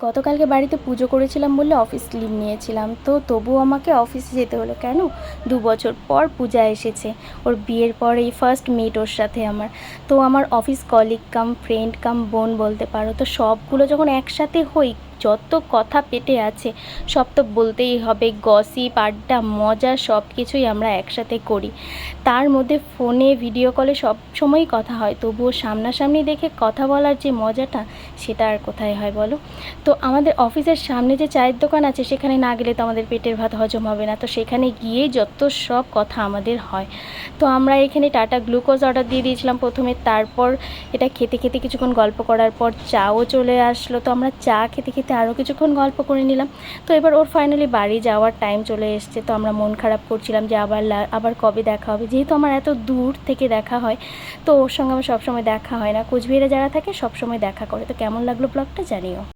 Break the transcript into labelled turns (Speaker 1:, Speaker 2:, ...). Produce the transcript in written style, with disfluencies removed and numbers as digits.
Speaker 1: গতকালকে বাড়িতে পুজো করেছিলাম বলে অফিস লিভ নিয়েছিলাম, তো তবুও আমাকে অফিসে যেতে হলো। কেন? 2 বছর পর পূজা এসেছে, ওর বিয়ের পর এই ফার্স্ট মিট ওর সাথে আমার। তো আমার অফিস কলিগ কাম ফ্রেন্ড কাম বোন বলতে পারো। তো সবগুলো যখন একসাথে হই, যত কথা পেটে আছে সব তো বলতেই হবে। গসিপ, আড্ডা, মজা সব কিছুই আমরা একসাথে করি। তার মধ্যে ফোনে ভিডিও কলে সব সময়ই কথা হয়, তবুও সামনাসামনি দেখে কথা বলার যে মজাটা, সেটা আর কোথায় হয় বলো? তো আমাদের অফিসের সামনে যে চায়ের দোকান আছে, সেখানে না গেলে তো আমাদের পেটের ভাত হজম হবে না। তো সেখানে গিয়েই যত সব কথা আমাদের হয়। তো আমরা এখানে টাটা গ্লুকোজ অর্ডার দিয়ে দিয়েছিলাম প্রথমে, তারপর এটা খেতে খেতে কিছুক্ষণ গল্প করার পর চাও চলে আসলো। তো আমরা চা খেতে খেতে আরও কিছুক্ষণ গল্প করে নিলাম। তো এবার ওর ফাইনালি বাড়ি যাওয়ার টাইম চলে এসছে। তো আমরা মন খারাপ করছিলাম যে আবার কবে দেখা হবে, যেহেতু আমার এত দূর থেকে দেখা হয়। তো ওর সঙ্গে আমার সবসময় দেখা হয় না, কোচবিহারে যারা থাকে সবসময় দেখা করে। তো কেমন লাগলো ব্লগটা জানিও।